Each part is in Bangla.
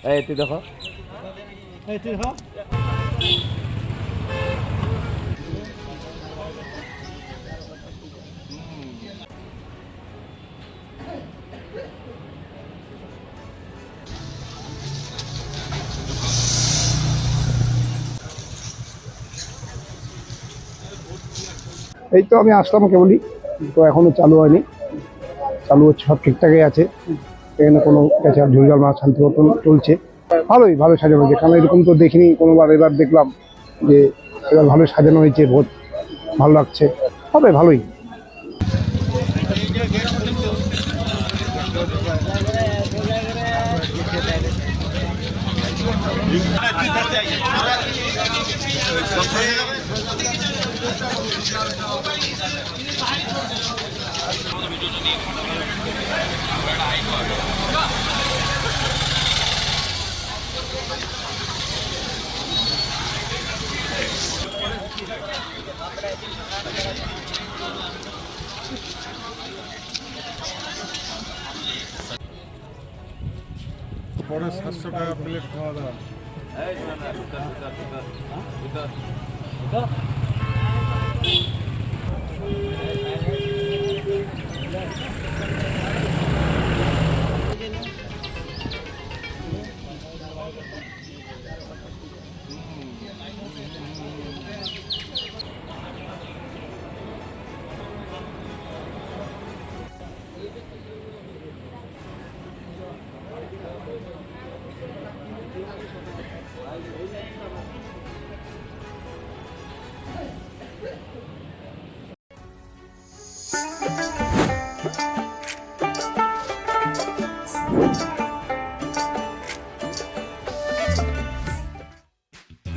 এই তুই দেখো, এই তুই দেখো। এই তো আমি আসলাম কেবলই, তো এখনো চালু হয়নি, চালু হচ্ছে, সব ঠিকঠাকই আছে, এখানে কোনো ক্যাচার ঝুলঝাল মাছ শান্তি মতন চলছে, ভালো সাজানো হয়েছে, কারণ এরকম তো দেখিনি কোনোবার, এবার দেখলাম যে এবার ভালোই সাজানো হয়েছে, বহুত ভালো লাগছে, হবে ভালোই। পরে 700 টাকা প্লেট খাওয়া দাওয়া।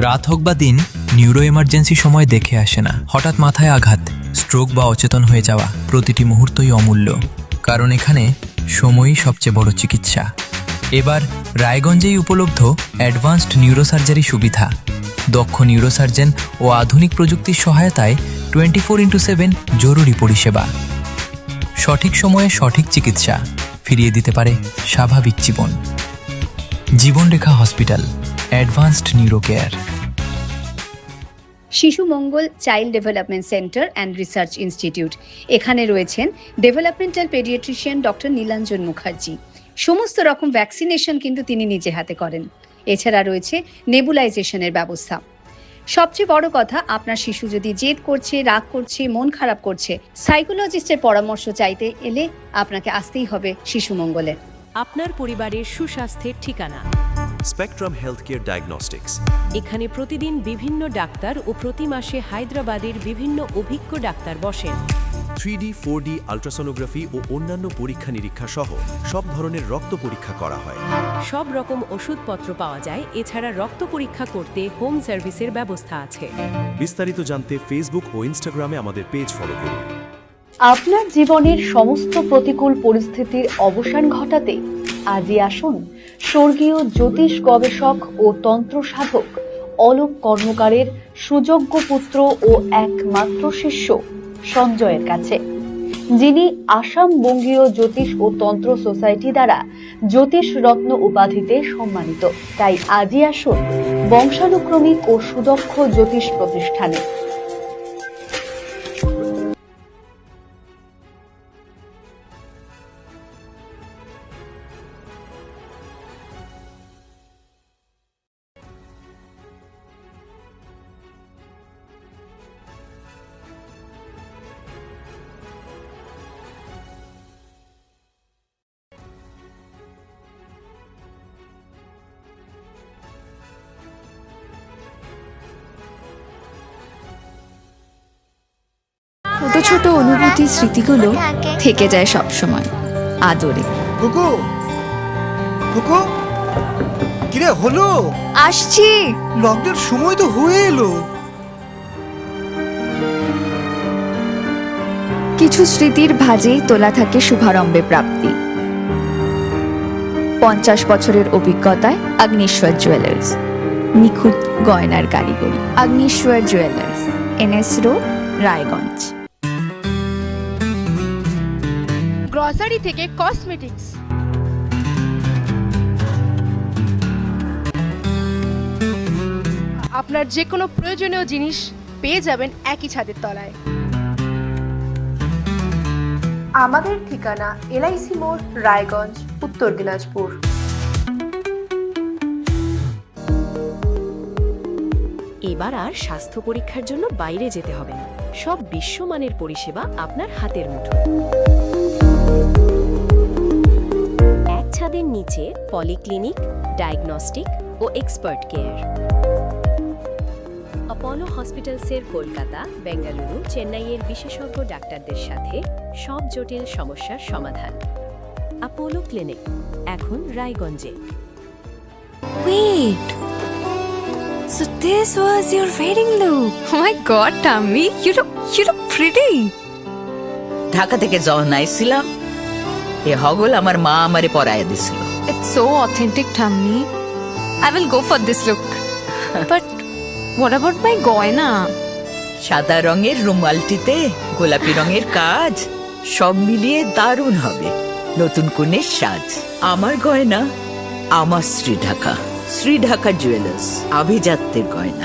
রাত হোক বা দিন, নিউরো এমার্জেন্সি সময় দেখে আসে না। হঠাৎ মাথায় আঘাত, স্ট্রোক বা অচেতন হয়ে যাওয়া, প্রতিটি মুহূর্তই অমূল্য, কারণ এখানে সময়ই সবচেয়ে বড় চিকিৎসা। এবার রায়গঞ্জেই উপলব্ধ অ্যাডভান্সড নিউরোসার্জারি সুবিধা। দক্ষ নিউরোসার্জন ও আধুনিক প্রযুক্তির সহায়তায় 24x7 জরুরি পরিষেবা। সঠিক সময়ে সঠিক চিকিৎসা ফিরিয়ে দিতে পারে স্বাভাবিক জীবন। Jibanrekha hospital, advanced neuro care. Shishu Mangal child development centre and research institute, এখানে রয়েছেন developmental paediatrician doctor Nilanjan Mukherjee. সমস্ত রকম ভ্যাকসিনেশন কিন্তু তিনি নিজে হাতে করেন। এছাড়া রয়েছে নেবুলাইজেশনের ব্যবস্থা। সবচেয়ে বড় কথা, আপনার শিশু যদি জেদ করছে, রাগ করছে, মন খারাপ করছে, সাইকোলজিস্টের পরামর্শ চাইতে এলে আপনাকে আসতেই হবে শিশু মঙ্গলে। আপনার পরিবারের সুস্বাস্থ্যের ঠিকানা স্পেকট্রাম হেলথকেয়ার ডায়াগনস্টিক্স। এখানে প্রতিদিন বিভিন্ন ডাক্তার ও প্রতি মাসে হায়দ্রাবাদের বিভিন্ন অভিজ্ঞ ডাক্তার বসেন। 3D 4D আল্ট্রাসোনোগ্রাফি ও অন্যান্য পরীক্ষা নিরীক্ষা সহ সব ধরনের রক্ত পরীক্ষা করা হয়। সব রকম ওষুধপত্র পাওয়া যায়। এছাড়া রক্ত পরীক্ষা করতে হোম সার্ভিসের ব্যবস্থা আছে। বিস্তারিত জানতে ফেসবুক ও ইনস্টাগ্রামে আমাদের পেজ ফলো করুন। আপনার জীবনের সমস্ত প্রতিকূল পরিস্থিতির অবসান ঘটাতে আজই আসুন স্বর্গীয় জ্যোতিষ গবেষক ও তন্ত্র সাধক অলোক কর্মকারের সুযোগ্য পুত্র ও একমাত্র শিষ্য সঞ্জয়ের কাছে, যিনি আসাম বঙ্গীয় জ্যোতিষ ও তন্ত্র সোসাইটি দ্বারা জ্যোতিষ রত্ন উপাধিতে সম্মানিত। তাই আজই আসুন বংশানুক্রমিক ও সুদক্ষ জ্যোতিষ প্রতিষ্ঠানে। ছোট ছোট অনুভূতি, স্মৃতিগুলো থেকে যায় সব সময় আদরে। কুকু কুকু, কিরে হলো? আসছি। লকডাউন সময় তো হয়ে এলো। কিছু স্মৃতির ভাজেই তোলা থাকে শুভারম্ভে প্রাপ্তি। 50 বছরের অভিজ্ঞতায় আগ্নেশ্বর জুয়েলার্স, নিখুঁত গয়নার কারিগরি। Agneshwar jewellers, NS road, Raiganj. Grocery থেকে কসমেটিক্স, আপনার যে কোনো প্রয়োজনীয় জিনিস পেয়ে যাবেন একই ছাদের তলায়। আমাদের ঠিকানা এলআইসি মোড়, রায়গঞ্জ, উত্তর দিনাজপুর। এবার আর স্বাস্থ্য পরীক্ষার জন্য বাইরে যেতে হবে না, সব বিশ্বমানের পরিষেবা আপনার হাতের মুঠোয়। এক ছাদের নিচে পলিক্লিনিক, ডায়াগনস্টিক ও এক্সপার্ট কেয়ার। অপোলো হসপিটালসের কলকাতা, বেঙ্গালুরু, চেন্নাইয়ের বিশেষজ্ঞ ডাক্তারদের সাথে সব জটিল সমস্যার সমাধান। অপোলো ক্লিনিক এখন রায়গঞ্জে। Wait. So this was your wedding look. Oh my god, Tammy, you look pretty. Dhaka থেকে যখন আইছিলাম এ হগল আমার মা আমারে পরাইয়া দিছিল। It's so authentic, Tammy. I will go for this look. But what about my goina? সাদা রঙের রুমালটিতে গোলাপি রঙের কাজ, সব মিলিয়ে দারুণ হবে নতুন কনের সাজ। আমার গয়না আমার শ্রী ঢাকা জুয়েলার্স, আভিজাত্যের গয়না।